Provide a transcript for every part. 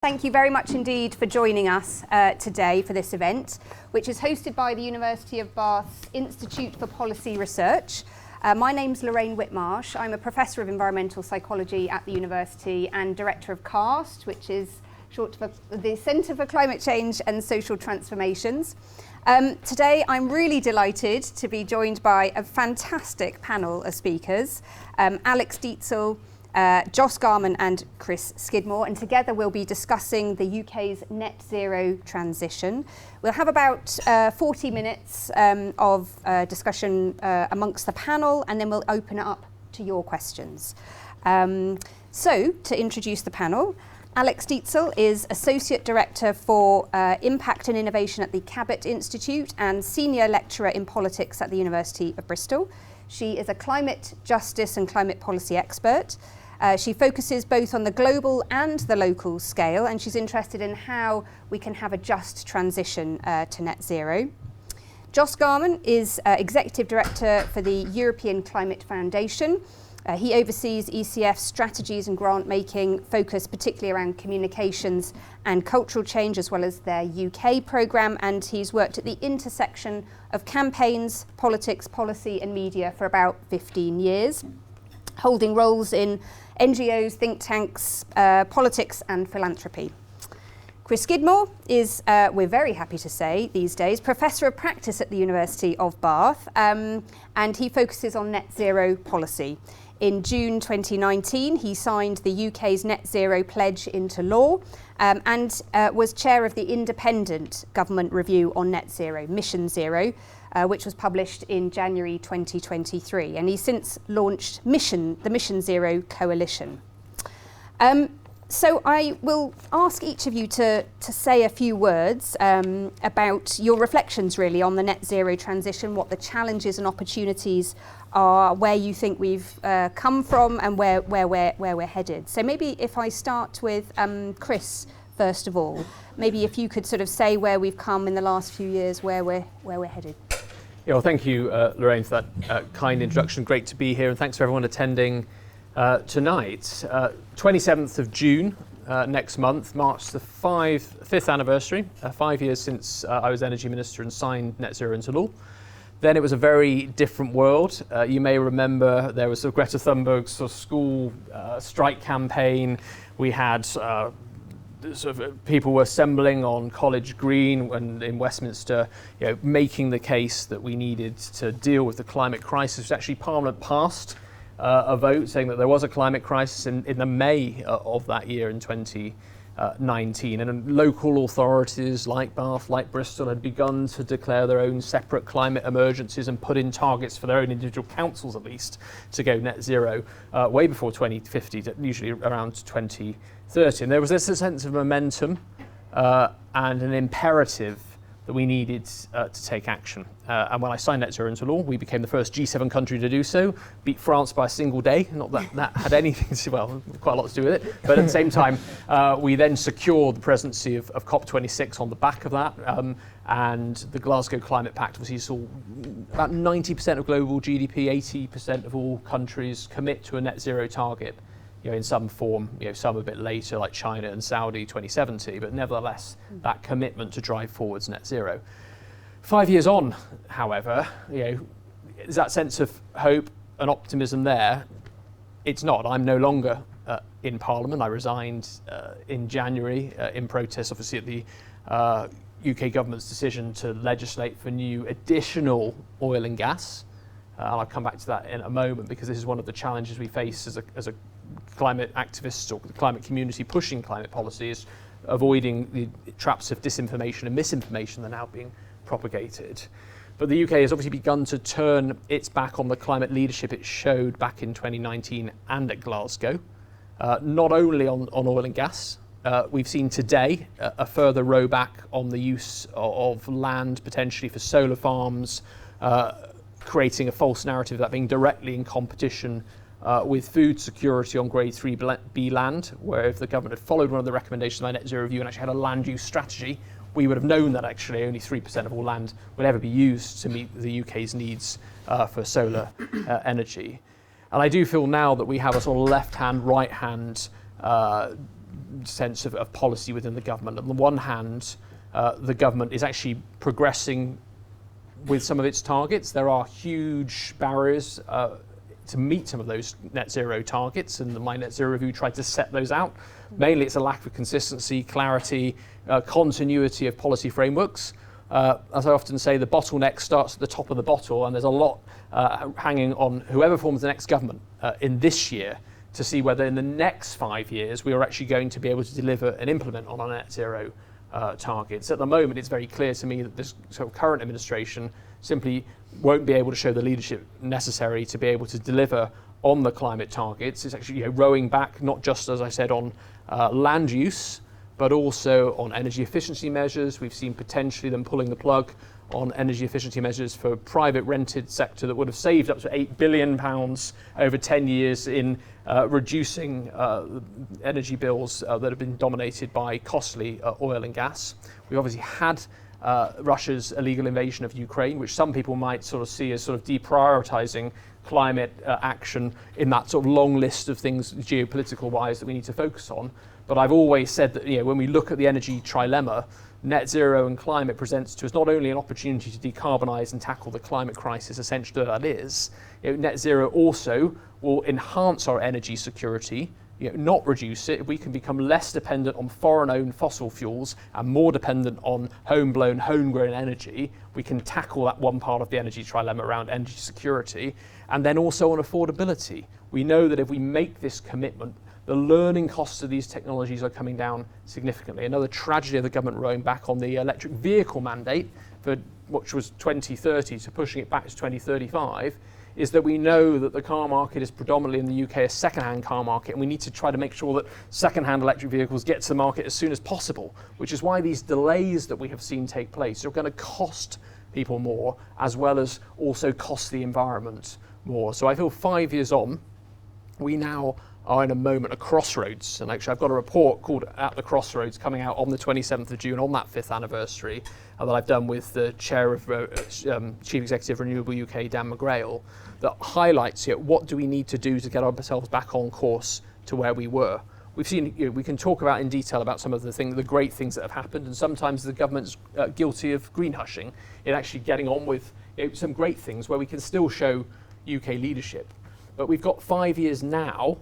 Thank you very much indeed for joining us today for this event, which is hosted by the University of Bath's Institute for Policy Research. My name's Lorraine Whitmarsh. I'm a Professor of Environmental Psychology at the University and Director of CAST, which is short for the Centre for Climate Change and Social Transformations. Today I'm really delighted to be joined by a fantastic panel of speakers, Alex Dietzel, Joss Garman and Chris Skidmore, and together we'll be discussing the UK's net zero transition. We'll have about 40 minutes of discussion amongst the panel, and then we'll open it up to your questions. So, to introduce the panel, Alex Dietzel is Associate Director for Impact and Innovation at the Cabot Institute and Senior Lecturer in Politics at the University of Bristol. She is a climate justice and climate policy expert. She focuses both on the global and the local scale, and she's interested in how we can have a just transition to net zero. Joss Garman is Executive Director for the European Climate Foundation. He oversees ECF's strategies and grant making, focused particularly around communications and cultural change, as well as their UK programme, and he's worked at the intersection of campaigns, politics, policy and media for about 15 years, holding roles in NGOs, think tanks, politics and philanthropy. Chris Skidmore is, we're very happy to say these days, Professor of Practice at the University of Bath, and he focuses on net zero policy. In June 2019, he signed the UK's net zero pledge into law and was chair of the independent government review on net zero, Mission Zero, which was published in January 2023. And he's since launched the Mission Zero Coalition. So I will ask each of you to say a few words about your reflections really on the net zero transition, what the challenges and opportunities are, where you think we've come from and where we're headed. So maybe if I start with Chris first of all, maybe if you could sort of say where we've come in the last few years, where we're headed. Yeah, well, thank you, Lorraine, for that kind introduction. Great to be here, and thanks for everyone attending tonight. 27th of June next month marks the fifth anniversary, 5 years since I was Energy Minister and signed net zero into law. Then it was a very different world. You may remember there was Greta Thunberg's sort of school strike campaign. We had sort of people were assembling on College Green and in Westminster, making the case that we needed to deal with the climate crisis. Actually, Parliament passed a vote saying that there was a climate crisis in the May of that year in 2019, and local authorities like Bath, like Bristol, had begun to declare their own separate climate emergencies and put in targets for their own individual councils at least to go net zero way before 2050, usually around 2030. And there was this sense of momentum and an imperative that we needed to take action. And when I signed net zero into law, we became the first G7 country to do so, beat France by a single day. Not that that had anything to, well, quite a lot to do with it, but at the same time, we then secured the presidency of COP26 on the back of that. And the Glasgow Climate Pact obviously saw about 90% of global GDP, 80% of all countries commit to a net zero target, in some form, some a bit later, like China and Saudi 2070, but nevertheless, that commitment to drive forwards net zero. 5 years on, however, is that sense of hope and optimism there? It's not. I'm no longer in Parliament. I resigned in January in protest, obviously, at the UK government's decision to legislate for new additional oil and gas. And I'll come back to that in a moment, because this is one of the challenges we face as a climate activists or the climate community pushing climate policy, is avoiding the traps of disinformation and misinformation that are now being propagated. But the UK has obviously begun to turn its back on the climate leadership it showed back in 2019 and at Glasgow, not only on oil and gas. We've seen today a further rowback on the use of land potentially for solar farms, creating a false narrative of that being directly in competition with food security on grade 3B land, where if the government had followed one of the recommendations of my net zero review and actually had a land use strategy, we would have known that actually only 3% of all land would ever be used to meet the UK's needs for solar energy. And I do feel now that we have a sort of left-hand, right-hand sense of policy within the government. On the one hand, the government is actually progressing with some of its targets. There are huge barriers to meet some of those net zero targets, and my net zero review tried to set those out. Mainly it's a lack of consistency, clarity, continuity of policy frameworks. As I often say, the bottleneck starts at the top of the bottle, and there's a lot hanging on whoever forms the next government in this year to see whether in the next 5 years we are actually going to be able to deliver and implement on our net zero targets. At the moment, it's very clear to me that this sort of current administration simply won't be able to show the leadership necessary to be able to deliver on the climate targets. It's actually rowing back, not just, as I said, on land use, but also on energy efficiency measures. We've seen potentially them pulling the plug on energy efficiency measures for private rented sector that would have saved up to £8 billion over 10 years in reducing energy bills that have been dominated by costly oil and gas. We've obviously had Russia's illegal invasion of Ukraine, which some people might sort of see as sort of deprioritizing climate action in that sort of long list of things geopolitical wise that we need to focus on. But I've always said that when we look at the energy trilemma, net zero and climate presents to us not only an opportunity to decarbonise and tackle the climate crisis, essentially that is, net zero also will enhance our energy security, not reduce it. If we can become less dependent on foreign-owned fossil fuels and more dependent on home-blown, homegrown energy, we can tackle that one part of the energy trilemma around energy security. And then also on affordability. We know that if we make this commitment, the learning costs of these technologies are coming down significantly. Another tragedy of the government rowing back on the electric vehicle mandate, for which was 2030 to pushing it back to 2035, is that we know that the car market is predominantly in the UK a second-hand car market, and we need to try to make sure that second-hand electric vehicles get to the market as soon as possible, which is why these delays that we have seen take place are going to cost people more, as well as also cost the environment more. So I feel 5 years on, we now are in a moment, a crossroads. And actually I've got a report called At the Crossroads coming out on the 27th of June on that 5th anniversary that I've done with the Chair of Chief Executive Renewable UK, Dan McGrail, that highlights what do we need to do to get ourselves back on course to where we were. We've seen, we can talk about in detail about some of the great things that have happened, and sometimes the government's guilty of green hushing in actually getting on with some great things where we can still show UK leadership. But we've got 5 years now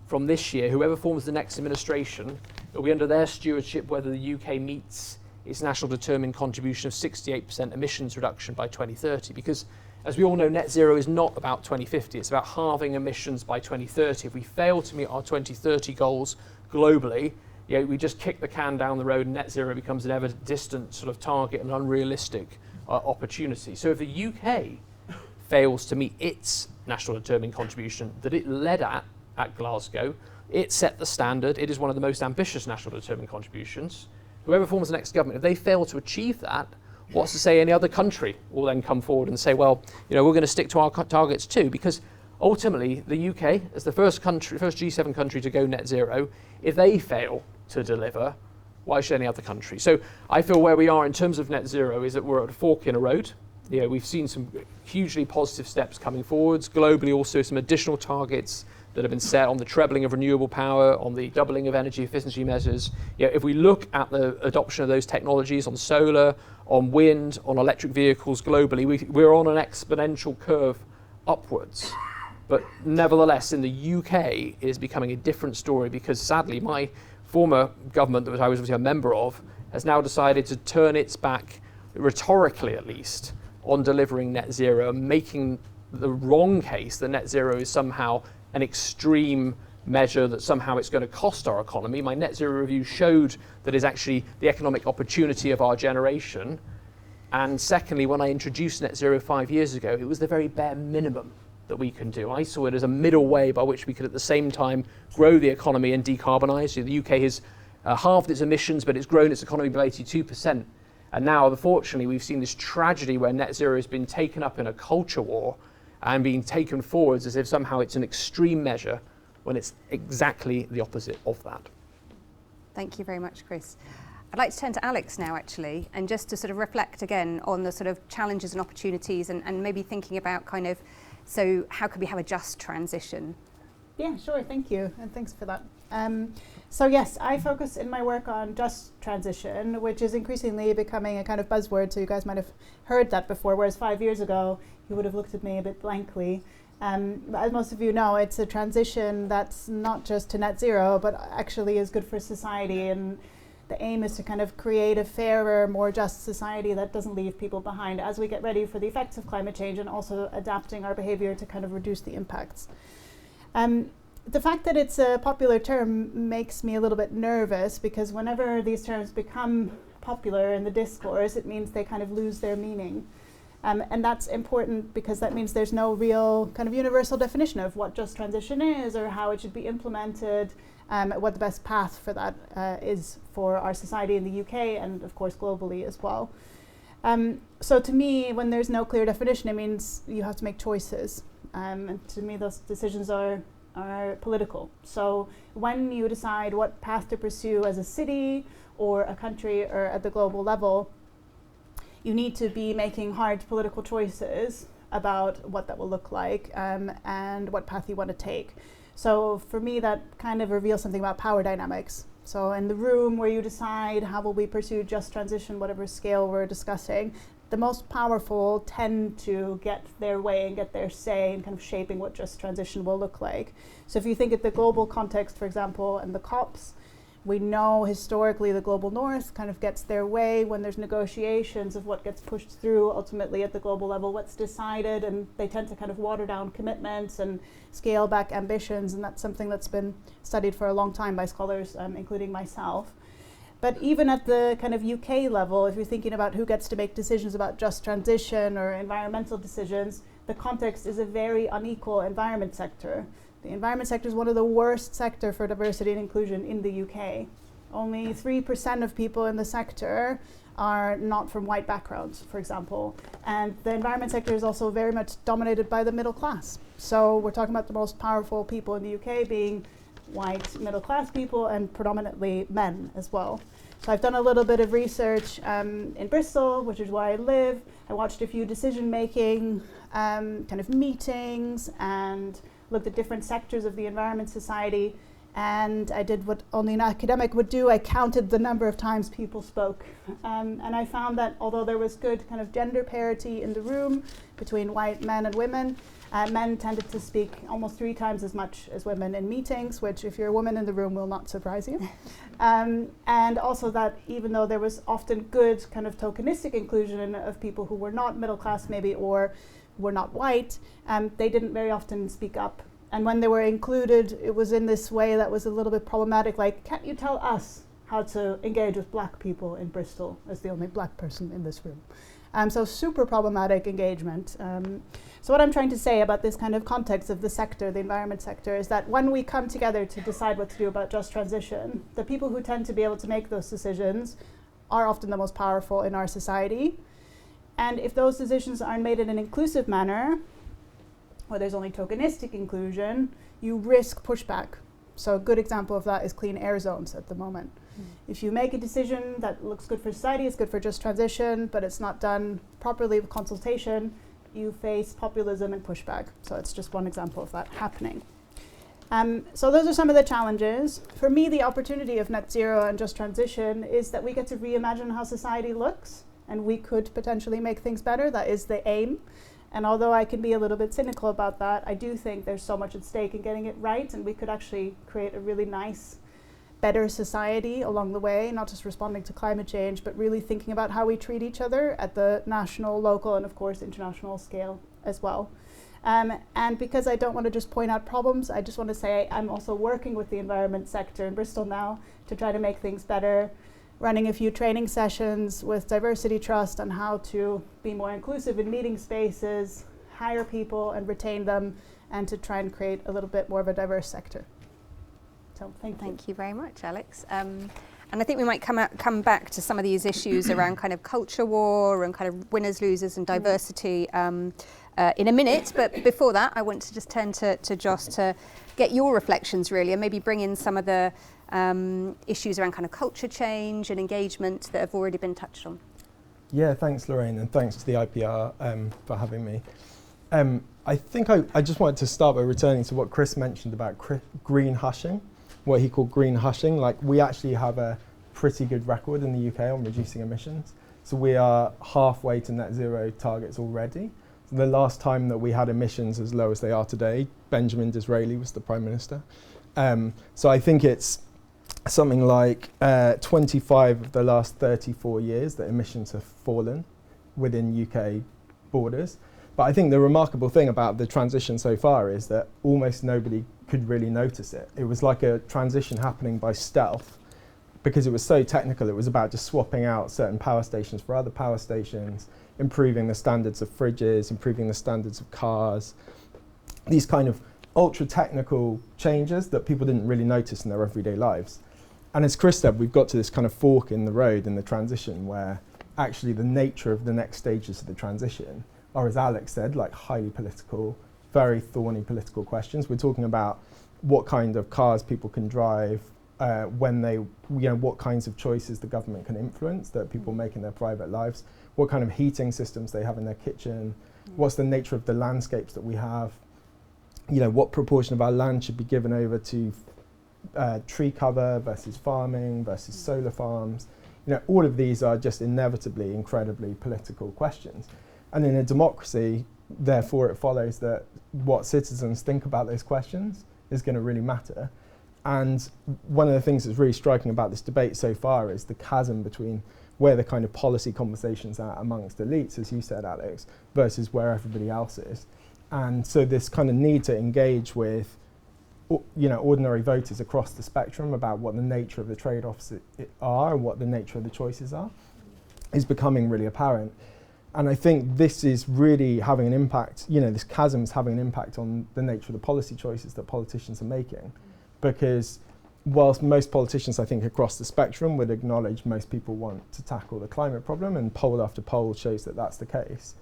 from this year. Whoever forms the next administration, it'll be under their stewardship whether the UK meets its national determined contribution of 68% emissions reduction by 2030. Because as we all know, net zero is not about 2050, it's about halving emissions by 2030. If we fail to meet our 2030 goals globally, we just kick the can down the road and net zero becomes an ever distant sort of target and unrealistic opportunity. So if the UK fails to meet its national determined contribution that it led at Glasgow, it set the standard, it is one of the most ambitious national determined contributions. Whoever forms the next government, if they fail to achieve that, what's to say any other country will then come forward and say, well, we're going to stick to our targets too, because ultimately the UK, as the first G7 country to go net zero, if they fail to deliver, why should any other country? So I feel where we are in terms of net zero is that we're at a fork in a road. We've seen some hugely positive steps coming forwards. Globally also some additional targets that have been set on the trebling of renewable power, on the doubling of energy efficiency measures. If we look at the adoption of those technologies on solar, on wind, on electric vehicles globally, we're on an exponential curve upwards. But nevertheless, in the UK, it is becoming a different story because sadly, my former government that I was obviously a member of has now decided to turn its back, rhetorically at least, on delivering net zero, making the wrong case that net zero is somehow an extreme measure that somehow it's going to cost our economy. My net zero review showed that is actually the economic opportunity of our generation. And secondly, when I introduced net zero 5 years ago, it was the very bare minimum that we can do. I saw it as a middle way by which we could at the same time grow the economy and decarbonise. So the UK has halved its emissions, but it's grown its economy by 82%. And now, unfortunately, we've seen this tragedy where net zero has been taken up in a culture war and being taken forwards as if somehow it's an extreme measure when it's exactly the opposite of that. Thank you very much, Chris. I'd like to turn to Alex now, actually, and just to sort of reflect again on the sort of challenges and opportunities and maybe thinking about kind of, so how could we have a just transition? Yeah, sure, thank you. And thanks for that So yes, I focus in my work on just transition, which is increasingly becoming a kind of buzzword. So you guys might have heard that before, whereas 5 years ago, you would have looked at me a bit blankly. But as most of you know, it's a transition that's not just to net zero, but actually is good for society. And the aim is to kind of create a fairer, more just society that doesn't leave people behind as we get ready for the effects of climate change and also adapting our behavior to kind of reduce the impacts. The fact that it's a popular term makes me a little bit nervous, because whenever these terms become popular in the discourse, it means they kind of lose their meaning. And that's important because that means there's no real kind of universal definition of what just transition is or how it should be implemented, what the best path for that is for our society in the UK and of course globally as well. So to me, when there's no clear definition, it means you have to make choices. And to me, those decisions are political. So when you decide what path to pursue as a city or a country or at the global level, you need to be making hard political choices about what that will look like and what path you want to take. So for me, that kind of reveals something about power dynamics. So in the room where you decide how will we pursue just transition, whatever scale we're discussing, the most powerful tend to get their way and get their say in kind of shaping what just transition will look like. So if you think at the global context, for example, and the COPs, we know historically the global north kind of gets their way when there's negotiations of what gets pushed through ultimately at the global level, what's decided, and they tend to kind of water down commitments and scale back ambitions, and that's something that's been studied for a long time by scholars, including myself. But even at the kind of UK level, if you're thinking about who gets to make decisions about just transition or environmental decisions, the context is a very unequal environment sector. The environment sector is one of the worst sectors for diversity and inclusion in the UK. Only 3% of people in the sector are not from white backgrounds, for example. And the environment sector is also very much dominated by the middle class. So we're talking about the most powerful people in the UK being white middle class people and predominantly men as well. So I've done a little bit of research in Bristol, which is where I live. I watched a few decision-making kind of meetings and looked at different sectors of the environment society. And I did what only an academic would do. I counted the number of times people spoke. And I found that although there was good kind of gender parity in the room between white men and women, men tended to speak almost 3 times as much as women in meetings, which if you're a woman in the room will not surprise you. And also that even though there was often good kind of tokenistic inclusion of people who were not middle class maybe or were not white, they didn't very often speak up. And when they were included, it was in this way that was a little bit problematic, like, can't you tell us how to engage with black people in Bristol as the only black person in this room? So super problematic engagement. So what I'm trying to say about this kind of context of the sector, the environment sector, is that when we come together to decide what to do about just transition, the people who tend to be able to make those decisions are often the most powerful in our society. And if those decisions aren't made in an inclusive manner, where there's only tokenistic inclusion, you risk pushback. So a good example of that is clean air zones at the moment. If you make a decision that looks good for society, it's good for just transition, but it's not done properly with consultation, you face populism and pushback. So it's just one example of that happening. So those are some of the challenges. For me, the opportunity of net zero and just transition is that we get to reimagine how society looks, and we could potentially make things better. That is the aim. And although I can be a little bit cynical about that, I do think there's so much at stake in getting it right, and we could actually create a really nice, better society along the way, not just responding to climate change, but really thinking about how we treat each other at the national, local, and of course international scale as well. And because I don't want to just point out problems, I just want to say I'm also working with the environment sector in Bristol now to try to make things better, running a few training sessions with Diversity Trust on how to be more inclusive in meeting spaces, hire people and retain them, and to try and create a little bit more of a diverse sector. So thank you very much, Alex. And I think we might come back to some of these issues around kind of culture war and kind of winners, losers and diversity in a minute. But before that, I want to just turn to Joss to get your reflections really, and maybe bring in some of the issues around kind of culture change and engagement that have already been touched on. Yeah, thanks Lorraine, and thanks to the IPR for having me. I think I just wanted to start by returning to what Chris mentioned about green hushing. what he called green hushing. Like, we actually have a pretty good record in the UK on reducing emissions. So we are halfway to net zero targets already. So the last time that we had emissions as low as they are today, Benjamin Disraeli was the Prime Minister. So I think it's something like 25 of the last 34 years that emissions have fallen within UK borders. But I think the remarkable thing about the transition so far is that almost nobody could really notice it. It was like a transition happening by stealth because it was so technical. It was about just swapping out certain power stations for other power stations, improving the standards of fridges, improving the standards of cars, these kind of ultra technical changes that people didn't really notice in their everyday lives. And as Chris said, we've got to this kind of fork in the road in the transition where actually the nature of the next stages of the transition are, as Alex said, like highly political, very thorny political questions. We're talking about what kind of cars people can drive, when they, what kinds of choices the government can influence that people make in their private lives, what kind of heating systems they have in their kitchen, what's the nature of the landscapes that we have, what proportion of our land should be given over to tree cover versus farming versus solar farms. All of these are just inevitably incredibly political questions. And in a democracy, therefore, it follows that what citizens think about those questions is going to really matter. And one of the things that's really striking about this debate so far is the chasm between where the kind of policy conversations are amongst elites, as you said, Alex, versus where everybody else is. And so this kind of need to engage with ordinary voters across the spectrum about what the nature of the trade-offs are and what the nature of the choices are is becoming really apparent. And I think this is really having an impact, this chasm is having an impact on the nature of the policy choices that politicians are making. Because whilst most politicians, I think, across the spectrum would acknowledge most people want to tackle the climate problem, and poll after poll shows that that's the case,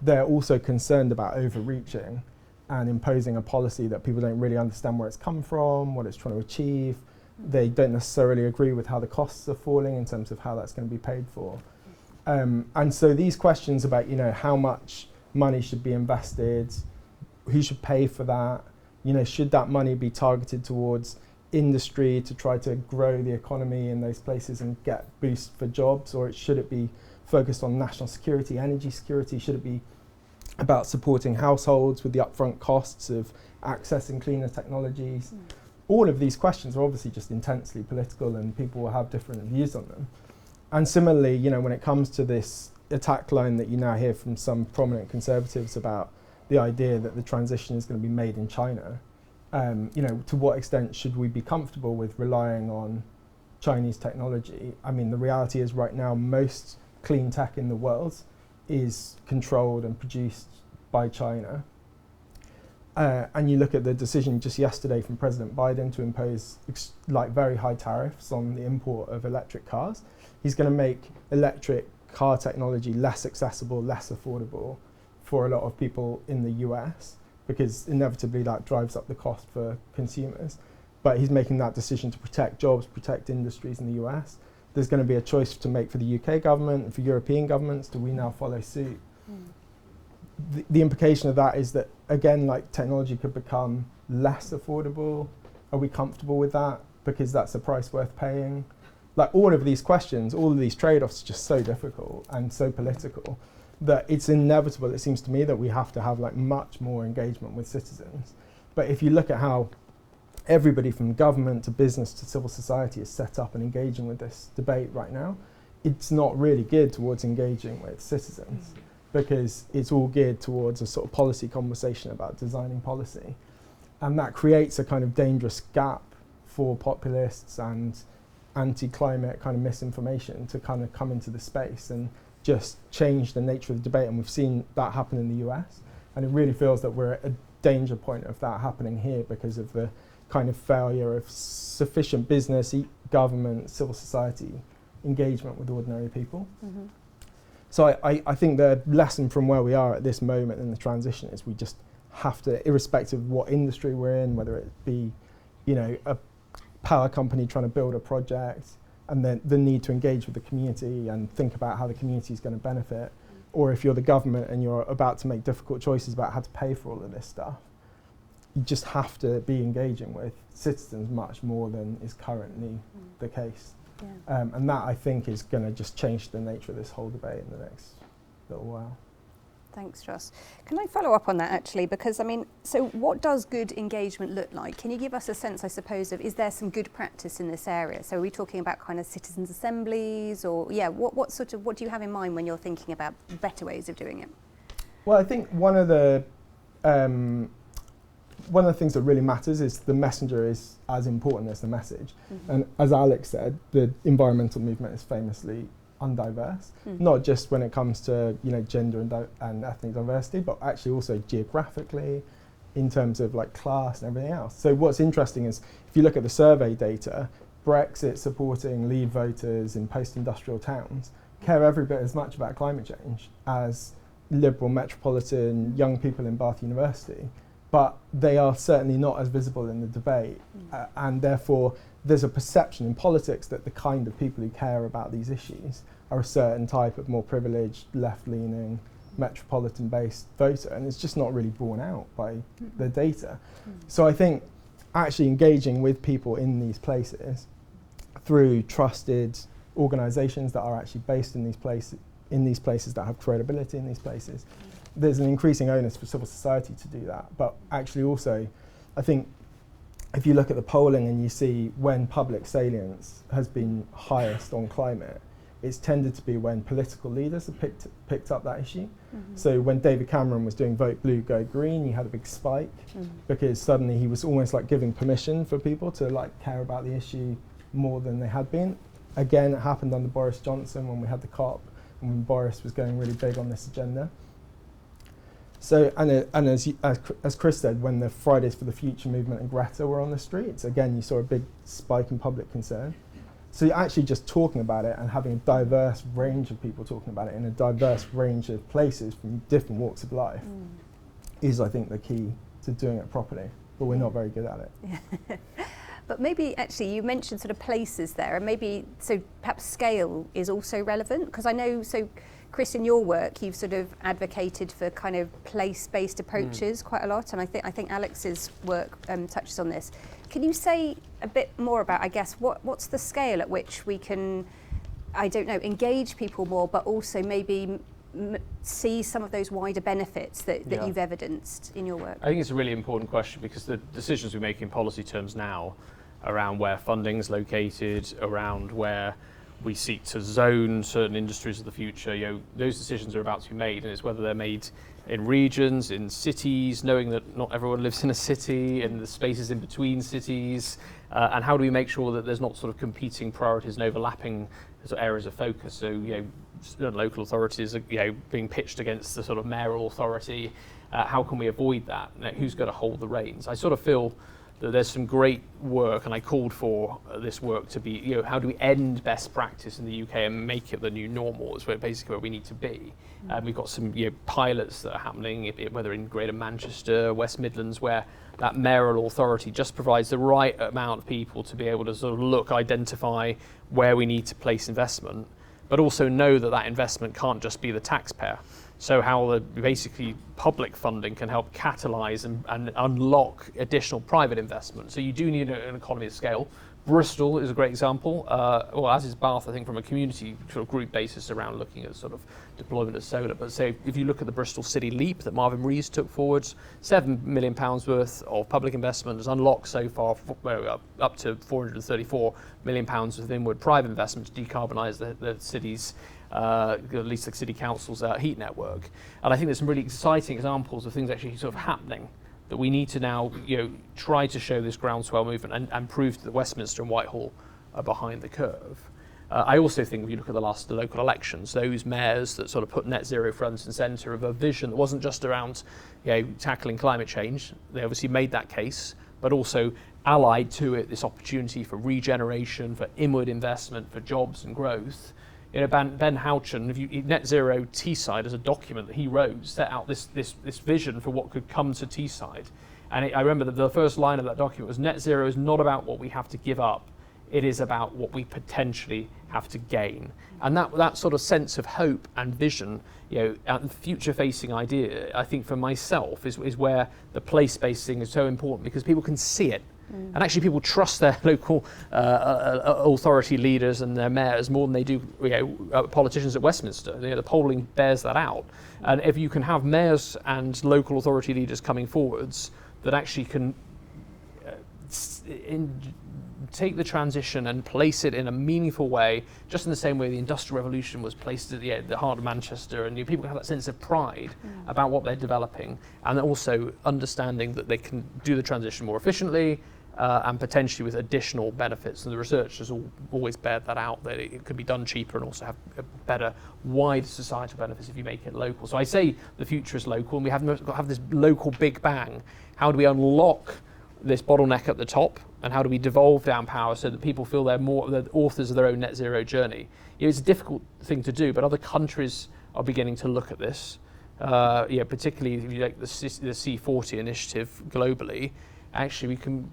they're also concerned about overreaching and imposing a policy that people don't really understand where it's come from, what it's trying to achieve. They don't necessarily agree with how the costs are falling in terms of how that's going to be paid for. And so these questions about, how much money should be invested, who should pay for that, should that money be targeted towards industry to try to grow the economy in those places and get boost for jobs, or should it be focused on national security, energy security? Should it be about supporting households with the upfront costs of accessing cleaner technologies? All of these questions are obviously just intensely political, and people will have different views on them. And similarly, when it comes to this attack line that you now hear from some prominent conservatives about the idea that the transition is going to be made in China, to what extent should we be comfortable with relying on Chinese technology? I mean, the reality is right now most clean tech in the world is controlled and produced by China. And you look at the decision just yesterday from President Biden to impose very high tariffs on the import of electric cars. He's going to make electric car technology less accessible, less affordable for a lot of people in the US, because inevitably that drives up the cost for consumers. But he's making that decision to protect jobs, protect industries in the US. There's going to be a choice to make for the UK government and for European governments. Do we now follow suit? The implication of that is that, again, technology could become less affordable. Are we comfortable with that? Because that's a price worth paying. All of these questions, all of these trade-offs are just so difficult and so political that it's inevitable, it seems to me, that we have to have much more engagement with citizens. But if you look at how everybody from government to business to civil society is set up and engaging with this debate right now, it's not really geared towards engaging with citizens, because it's all geared towards a sort of policy conversation about designing policy. And that creates a kind of dangerous gap for populists and anti-climate kind of misinformation to kind of come into the space and just change the nature of the debate. And we've seen that happen in the US. And it really feels that we're at a danger point of that happening here because of the kind of failure of sufficient business, government, civil society engagement with ordinary people. So I think the lesson from where we are at this moment in the transition is we just have to, irrespective of what industry we're in, whether it be, a power company trying to build a project, and then the need to engage with the community and think about how the community is going to benefit, or if you're the government and you're about to make difficult choices about how to pay for all of this stuff, you just have to be engaging with citizens much more than is currently the case. Yeah. And that, I think, is going to just change the nature of this whole debate in the next little while. Thanks, Joss. Can I follow up on that actually? Because I mean, so what does good engagement look like? Can you give us a sense, I suppose, of is there some good practice in this area? So are we talking about kind of citizens' assemblies, or what do you have in mind when you're thinking about better ways of doing it? Well, I think one of the things that really matters is the messenger is as important as the message. Mm-hmm. And as Alex said, the environmental movement is famously undiverse, not just when it comes to gender and ethnic diversity, but actually also geographically, in terms of like class and everything else. So what's interesting is if you look at the survey data, Brexit supporting Leave voters in post-industrial towns care every bit as much about climate change as liberal metropolitan young people in Bath University, but they are certainly not as visible in the debate, and therefore there's a perception in politics that the kind of people who care about these issues are a certain type of more privileged, left-leaning, metropolitan-based voter, and it's just not really borne out by the data. So I think actually engaging with people in these places through trusted organisations that are actually based in these places that have credibility in these places, there's an increasing onus for civil society to do that. But actually also, I think if you look at the polling and you see when public salience has been highest on climate, it's tended to be when political leaders have picked up that issue. So when David Cameron was doing Vote Blue, Go Green, you had a big spike because suddenly he was almost like giving permission for people to like care about the issue more than they had been. Again, it happened under Boris Johnson when we had the COP and when Boris was going really big on this agenda. So, and as Chris said, when the Fridays for the Future movement and Greta were on the streets, again, you saw a big spike in public concern. So you're actually just talking about it and having a diverse range of people talking about it in a diverse range of places from different walks of life is, I think, the key to doing it properly. But we're not very good at it. But maybe actually you mentioned sort of places there, and maybe so perhaps scale is also relevant, because I know, so Chris, in your work you've sort of advocated for kind of place-based approaches quite a lot, and I think Alex's work touches on this. Can you say a bit more about, I guess, what's the scale at which we can, I don't know, engage people more, but also maybe see some of those wider benefits that you've evidenced in your work? I think it's a really important question, because the decisions we make in policy terms now around where funding's located, around where we seek to zone certain industries of the future, those decisions are about to be made, and it's whether they're made in regions, in cities, knowing that not everyone lives in a city, and the spaces in between cities, and how do we make sure that there's not sort of competing priorities and overlapping sort of areas of focus. So local authorities are being pitched against the sort of mayoral authority. How can we avoid that? Who's going to hold the reins? I sort of feel that there's some great work, and I called for this work to be, how do we end best practice in the UK and make it the new normal, is basically where we need to be. We've got some pilots that are happening, whether in Greater Manchester, West Midlands, where that mayoral authority just provides the right amount of people to be able to sort of identify where we need to place investment, but also know that that investment can't just be the taxpayer. So how basically public funding can help catalyse and unlock additional private investment. So you do need an economy of scale. Bristol is a great example, as is Bath, I think, from a community sort of group basis around looking at sort of deployment of solar. But say if you look at the Bristol City Leap that Marvin Rees took forward, £7 million worth of public investment has unlocked so far up to £434 million of inward private investment to decarbonise the city's, at least the city council's heat network. And I think there's some really exciting examples of things actually sort of happening that we need to now try to show this groundswell movement and prove that Westminster and Whitehall are behind the curve. I also think if you look at the local elections, those mayors that sort of put net zero front and centre of a vision that wasn't just around tackling climate change, they obviously made that case, but also allied to it this opportunity for regeneration, for inward investment, for jobs and growth. Ben Houchen, Net Zero Teesside as a document that he wrote, set out this vision for what could come to Teesside. And I remember that the first line of that document was, net zero is not about what we have to give up, It is about what we potentially have to gain. And that sort of sense of hope and vision, and future-facing idea, I think for myself, is where the place-based thing is so important, because people can see it. And actually people trust their local authority leaders and their mayors more than they do politicians at Westminster. The polling bears that out. And if you can have mayors and local authority leaders coming forwards that actually can take the transition and place it in a meaningful way, just in the same way the Industrial Revolution was placed at the heart of Manchester, and people have that sense of pride about what they're developing, and also understanding that they can do the transition more efficiently and potentially with additional benefits. And the research has always bared that out, that it could be done cheaper and also have a better, wider societal benefits if you make it local. So I say the future is local, and we have got to have this local big bang. How do we unlock this bottleneck at the top, and how do we devolve down power so that people feel they're more the authors of their own net zero journey? It's a difficult thing to do, but other countries are beginning to look at this. Particularly if you like the C40 initiative globally, actually we can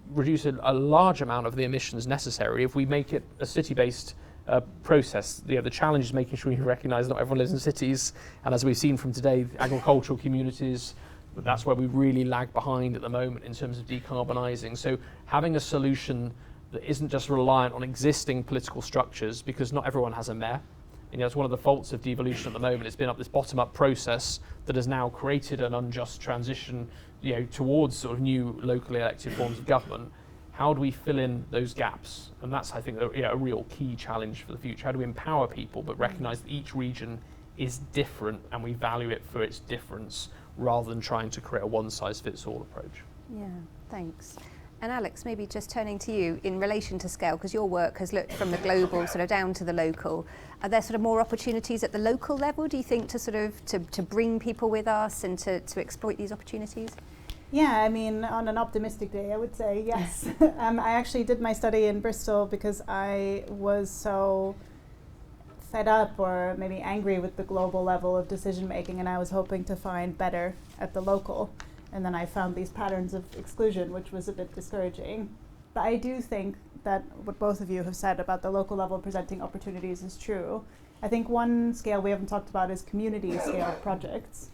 reduce a large amount of the emissions necessary if we make it a city-based process. The challenge is making sure you recognise not everyone lives in cities, and as we've seen from today, agricultural communities, but that's where we really lag behind at the moment in terms of decarbonising. So having a solution that isn't just reliant on existing political structures, because not everyone has a mayor. It's one of the faults of devolution at the moment. It's been this bottom-up process that has now created an unjust transition, towards sort of new locally elected forms of government. How do we fill in those gaps? And that's, I think, a real key challenge for the future. How do we empower people but recognise that each region is different and we value it for its difference, rather than trying to create a one-size-fits-all approach? Yeah, thanks. And Alex, maybe just turning to you in relation to scale, because your work has looked from the global sort of down to the local. Are there sort of more opportunities at the local level, do you think, to sort of to bring people with us and to exploit these opportunities? Yeah, I mean, on an optimistic day, I would say yes. I actually did my study in Bristol because I was so fed up or maybe angry with the global level of decision making, and I was hoping to find better at the local. And then I found these patterns of exclusion, which was a bit discouraging. But I do think that what both of you have said about the local level presenting opportunities is true. I think one scale we haven't talked about is community scale projects.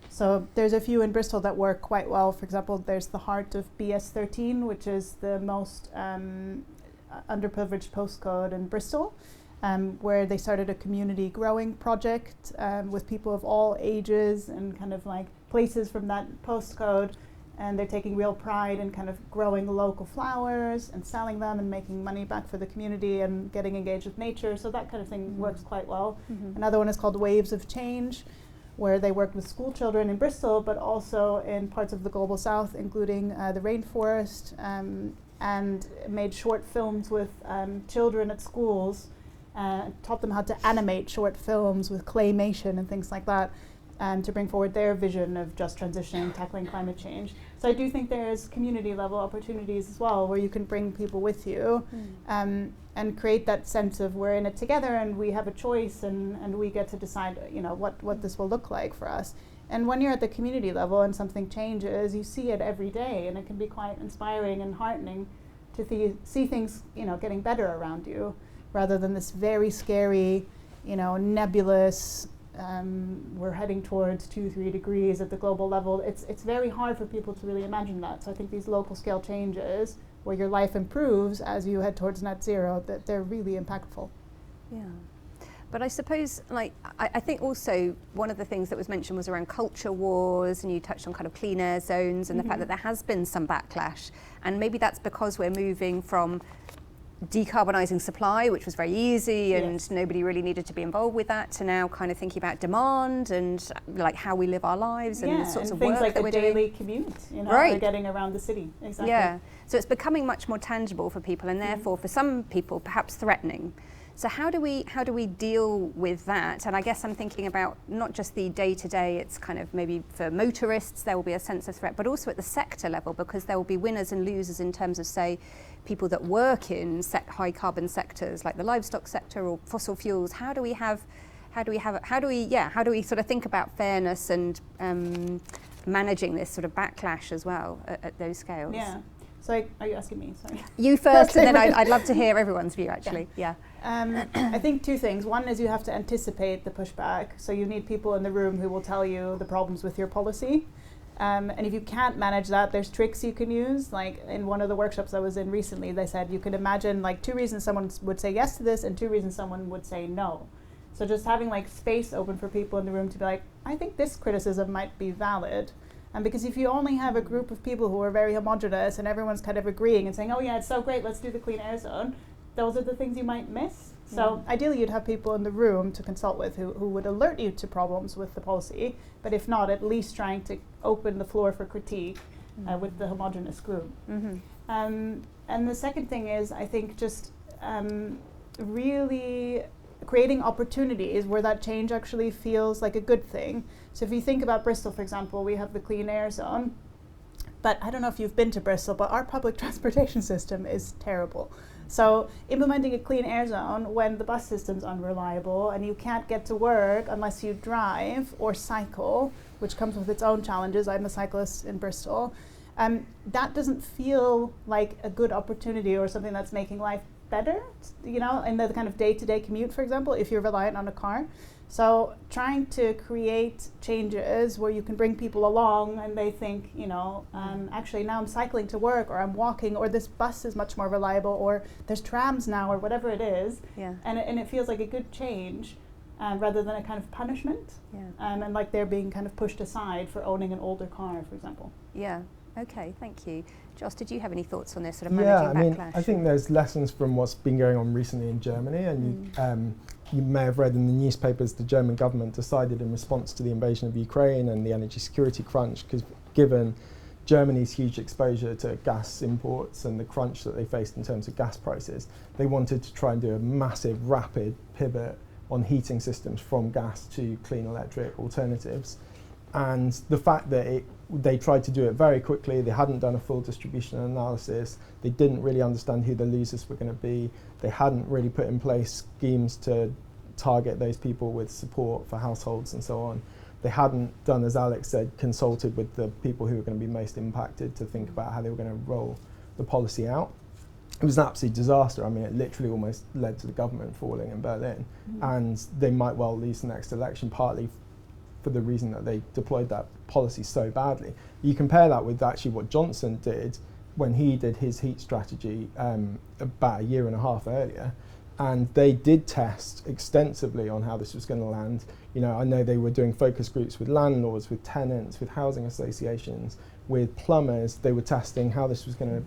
So there's a few in Bristol that work quite well. For example, there's the heart of BS13, which is the most underprivileged postcode in Bristol, where they started a community growing project with people of all ages and kind of like places from that postcode, and they're taking real pride in kind of growing local flowers and selling them and making money back for the community and getting engaged with nature. So that kind of thing works quite well. Another one is called Waves of Change, where they worked with school children in Bristol, but also in parts of the global south, including the rainforest, and made short films with children at schools, taught them how to animate short films with claymation and things like that, to bring forward their vision of just transition, tackling climate change. So I do think there's community level opportunities as well, where you can bring people with you and create that sense of we're in it together and we have a choice and we get to decide what this will look like for us. And when you're at the community level and something changes, you see it every day, and it can be quite inspiring and heartening to see things getting better around you, rather than this very scary, nebulous, we're heading towards 2-3 degrees at the global level. It's very hard for people to really imagine that. So I think these local scale changes, where your life improves as you head towards net zero, that they're really impactful. Yeah. But I suppose, I think also one of the things that was mentioned was around culture wars, and you touched on kind of clean air zones and the fact that there has been some backlash. And maybe that's because we're moving from decarbonising supply, which was very easy and nobody really needed to be involved with that, to now kind of thinking about demand and like how we live our lives and the sorts of things work like that we're doing. daily commute, or getting around the city. Exactly. Yeah, so it's becoming much more tangible for people, and therefore for some people perhaps threatening. So how do we deal with that? And I guess I'm thinking about not just the day-to-day, it's kind of maybe for motorists there will be a sense of threat, but also at the sector level, because there will be winners and losers in terms of, say, people that work in high carbon sectors like the livestock sector or fossil fuels. How do we sort of think about fairness and managing this sort of backlash as well at those scales? Yeah. So are you asking me? Sorry. You first, and then I'd love to hear everyone's view, actually. Yeah. I think two things. One is you have to anticipate the pushback. So you need people in the room who will tell you the problems with your policy. And if you can't manage that, there's tricks you can use. Like in one of the workshops I was in recently, they said you can imagine like 2 reasons someone would say yes to this and 2 reasons someone would say no. So just having like space open for people in the room to be like, I think this criticism might be valid. And because if you only have a group of people who are very homogenous and everyone's kind of agreeing and saying, oh yeah, it's so great, let's do the clean air zone, those are the things you might miss. So ideally you'd have people in the room to consult with who would alert you to problems with the policy, but if not, at least trying to open the floor for critique with the homogenous group. And the second thing is, I think just really creating opportunities where that change actually feels like a good thing. So if you think about Bristol, for example, we have the clean air zone, but I don't know if you've been to Bristol, but our public transportation system is terrible. So implementing a clean air zone when the bus system's unreliable and you can't get to work unless you drive or cycle, which comes with its own challenges. I'm a cyclist in Bristol. That doesn't feel like a good opportunity or something that's making life better, you know, in the kind of day-to-day commute, for example, if you're reliant on a car. So trying to create changes where you can bring people along and they think, you know, actually now I'm cycling to work or I'm walking or this bus is much more reliable or there's trams now or whatever it is. Yeah. And it feels like a good change rather than a kind of punishment. Yeah. And like they're being kind of pushed aside for owning an older car, for example. Yeah. Okay, thank you. Joss, did you have any thoughts on this sort of managing backlash? I think there's lessons from what's been going on recently in Germany, and you may have read in the newspapers the German government decided in response to the invasion of Ukraine and the energy security crunch, because given Germany's huge exposure to gas imports and the crunch that they faced in terms of gas prices, they wanted to try and do a massive, rapid pivot on heating systems from gas to clean electric alternatives. And the fact that they tried to do it very quickly, they hadn't done a full distribution analysis, they didn't really understand who the losers were going to be, they hadn't really put in place schemes to target those people with support for households and so on. They hadn't done, as Alex said, consulted with the people who were going to be most impacted to think about how they were going to roll the policy out. It was an absolute disaster. I mean, it literally almost led to the government falling in Berlin. And they might well lose the next election, partly for the reason that they deployed that policy so badly. You compare that with actually what Johnson did when he did his heat strategy about a year and a half earlier, and they did test extensively on how this was going to land. You know, I know they were doing focus groups with landlords, with tenants, with housing associations, with plumbers. They were testing how this was going to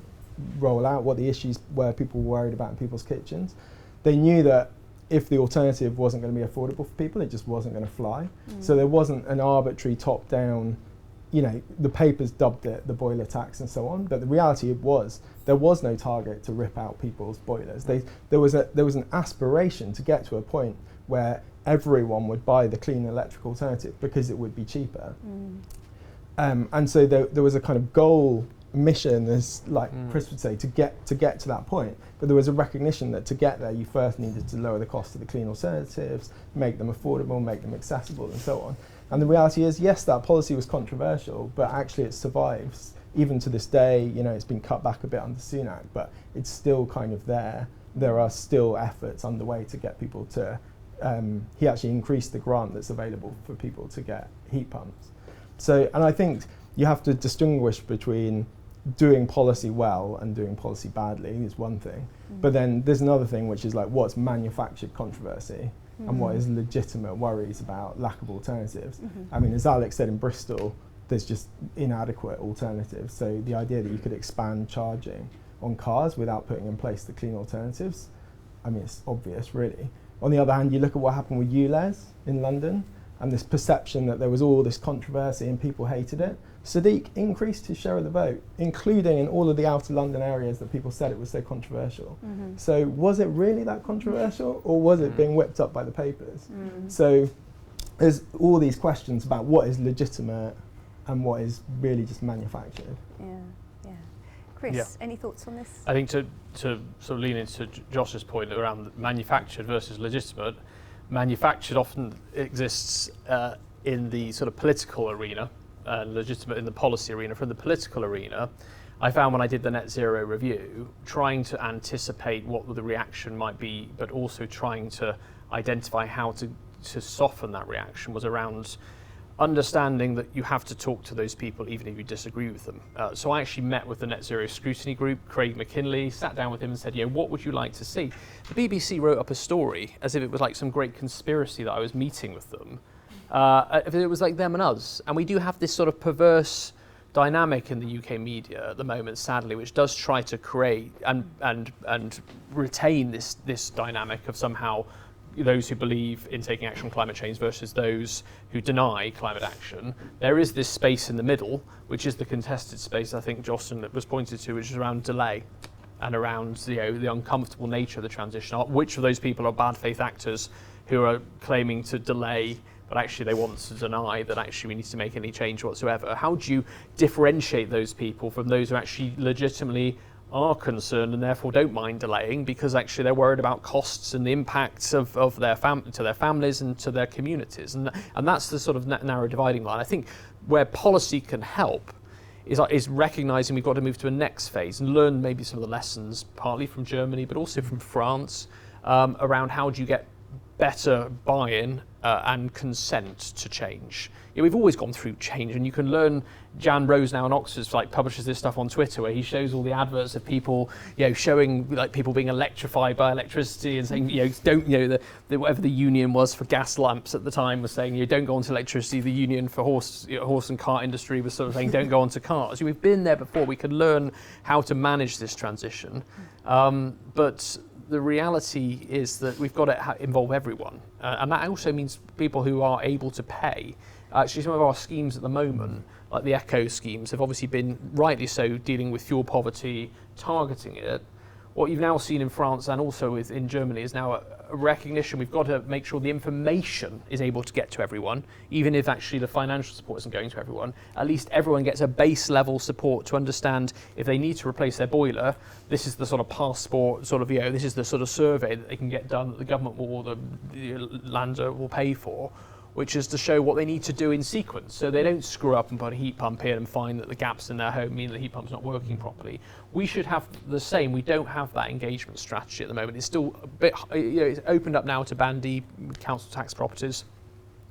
roll out, what the issues were people were worried about in people's kitchens. They knew that if the alternative wasn't going to be affordable for people, it just wasn't going to fly. So there wasn't an arbitrary top-down, you know, the papers dubbed it the boiler tax and so on, but the reality was there was no target to rip out people's boilers. There was an aspiration to get to a point where everyone would buy the clean electric alternative because it would be cheaper. And so there was a kind of goal, mission, as like Chris would say, to get to that point. But there was a recognition that to get there, you first needed to lower the cost of the clean alternatives, make them affordable, make them accessible, and so on. And the reality is, yes, that policy was controversial, but actually it survives. Even to this day, you know, it's been cut back a bit under Sunak, but it's still kind of there. There are still efforts underway to get people to, he actually increased the grant that's available for people to get heat pumps. So, and I think you have to distinguish between doing policy well and doing policy badly is one thing. But then there's another thing, which is like what's manufactured controversy and what is legitimate worries about lack of alternatives. I mean, as Alex said, in Bristol, there's just inadequate alternatives. So the idea that you could expand charging on cars without putting in place the clean alternatives, I mean, it's obvious, really. On the other hand, you look at what happened with ULEZ in London, and this perception that there was all this controversy and people hated it. Sadiq increased his share of the vote, including in all of the outer London areas that people said it was so controversial. So was it really that controversial, or was it being whipped up by the papers? So there's all these questions about what is legitimate and what is really just manufactured. Chris, any thoughts on this? I think to sort of lean into Josh's point around manufactured versus legitimate, manufactured often exists in the sort of political arena, legitimate in the policy arena. From the political arena, I found when I did the net zero review, trying to anticipate what the reaction might be, but also trying to identify how to soften that reaction was around understanding that you have to talk to those people even if you disagree with them. So I actually met with the Net Zero Scrutiny Group, Craig McKinley, sat down with him and said, what would you like to see? The BBC wrote up a story as if it was like some great conspiracy that I was meeting with them. It was like them and us. And we do have this sort of perverse dynamic in the UK media at the moment, sadly, which does try to create and retain this dynamic of somehow those who believe in taking action on climate change versus those who deny climate action. There is this space in the middle, which is the contested space I think Jocelyn was pointed to, which is around delay and around the uncomfortable nature of the transition. Which of those people are bad faith actors who are claiming to delay, but actually they want to deny that actually we need to make any change whatsoever? How do you differentiate those people from those who actually legitimately are concerned and therefore don't mind delaying because actually they're worried about costs and the impacts of their to their families and to their communities, and that's the sort of narrow dividing line. I think where policy can help is recognising we've got to move to a next phase and learn maybe some of the lessons, partly from Germany but also from France, around how do you get better buy-in and consent to change. We've always gone through change, and you can learn. Jan Rose now in Oxford publishes this stuff on Twitter where he shows all the adverts of people, showing like people being electrified by electricity and saying, don't, whatever the union was for gas lamps at the time was saying, don't go onto electricity. The union for horse and cart industry was sort of saying, don't go onto cars. We've been there before. We could learn how to manage this transition, but the reality is that we've got to involve everyone, and that also means people who are able to pay. Actually, some of our schemes at the moment, like the ECHO schemes, have obviously been, rightly so, dealing with fuel poverty, targeting it. What you've now seen in France and also in Germany is now a recognition we've got to make sure the information is able to get to everyone, even if actually the financial support isn't going to everyone. At least everyone gets a base level support to understand if they need to replace their boiler, this is the sort of passport, this is the sort of survey that they can get done that the government or the lander will pay for, which is to show what they need to do in sequence, so they don't screw up and put a heat pump in and find that the gaps in their home mean the heat pump's not working properly. We should have the same. We don't have that engagement strategy at the moment. It's still a bit, it's opened up now to bandy council tax properties,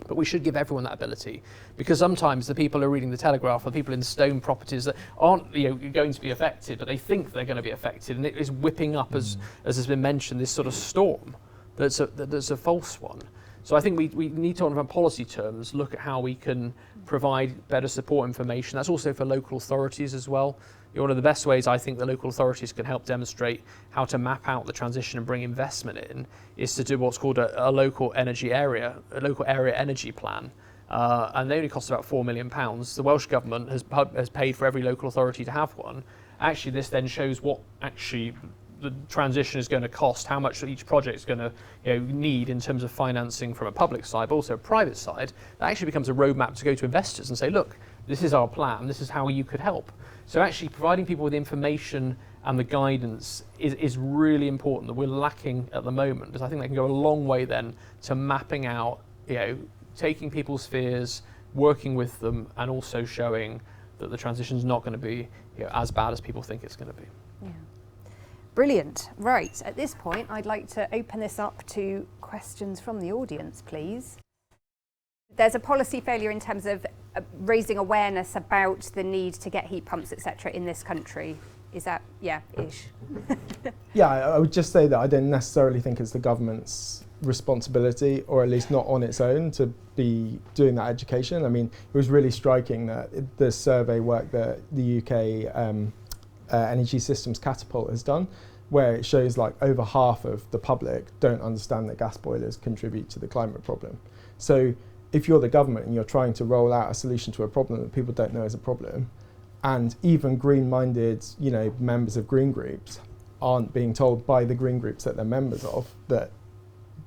but we should give everyone that ability, because sometimes the people who are reading the Telegraph are people in stone properties that aren't going to be affected, but they think they're going to be affected, and it is whipping up, as has been mentioned, this sort of storm that's a false one. So I think we need to, on policy terms, look at how we can provide better support information. That's also for local authorities as well. One of the best ways I think the local authorities can help demonstrate how to map out the transition and bring investment in is to do what's called a local area energy plan. And they only cost about £4 million. The Welsh Government has paid for every local authority to have one. Actually, this then shows what actually the transition is going to cost, how much each project is going to need in terms of financing from a public side, but also a private side. That actually becomes a roadmap to go to investors and say, look, this is our plan, this is how you could help. So actually providing people with information and the guidance is really important, that we're lacking at the moment, because I think that can go a long way then to mapping out, taking people's fears, working with them, and also showing that the transition is not going to be as bad as people think it's going to be. Yeah. Brilliant. Right, at this point, I'd like to open this up to questions from the audience, please. There's a policy failure in terms of raising awareness about the need to get heat pumps, etc., in this country. Is that, ish? Yeah, I would just say that I don't necessarily think it's the government's responsibility, or at least not on its own, to be doing that education. I mean, it was really striking that the survey work that the UK Energy Systems Catapult has done, where it shows like over half of the public don't understand that gas boilers contribute to the climate problem. So if you're the government and you're trying to roll out a solution to a problem that people don't know is a problem, and even green-minded, members of green groups aren't being told by the green groups that they're members of that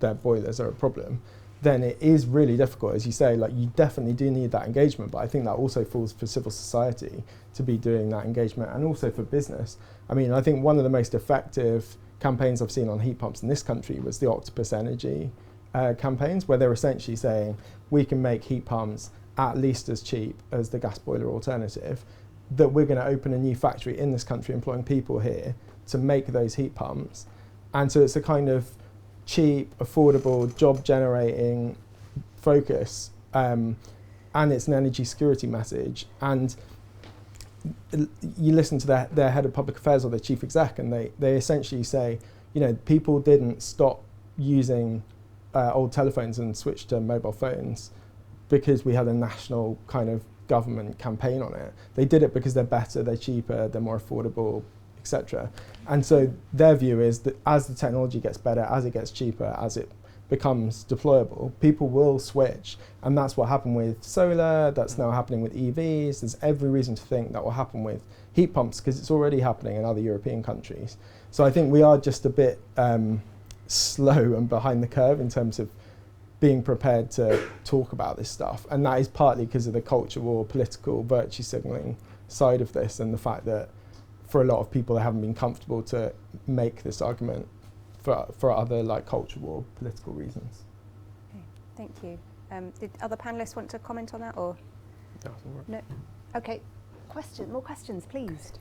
their boilers are a problem, then it is really difficult. As you say, like, you definitely do need that engagement, but I think that also falls for civil society to be doing that engagement, and also for business. I mean, I think one of the most effective campaigns I've seen on heat pumps in this country was the Octopus Energy campaigns, where they're essentially saying we can make heat pumps at least as cheap as the gas boiler alternative, that we're going to open a new factory in this country, employing people here to make those heat pumps. And so it's a kind of cheap, affordable, job-generating focus, and it's an energy security message. And you listen to their head of public affairs or their chief exec, and they essentially say, you know, people didn't stop using old telephones and switch to mobile phones because we had a national kind of government campaign on it. They did it because they're better, they're cheaper, they're more affordable, etc. And so their view is that as the technology gets better, as it gets cheaper, as it becomes deployable, people will switch. And that's what happened with solar, that's now happening with EVs. There's every reason to think that will happen with heat pumps because it's already happening in other European countries. So I think we are just a bit slow and behind the curve in terms of being prepared to talk about this stuff. And that is partly because of the culture war, political virtue signalling side of this, and the fact that for a lot of people they haven't been comfortable to make this argument for other like culture war, political reasons. Okay, thank you. Did other panellists want to comment on that, or? No. Okay, more questions, please.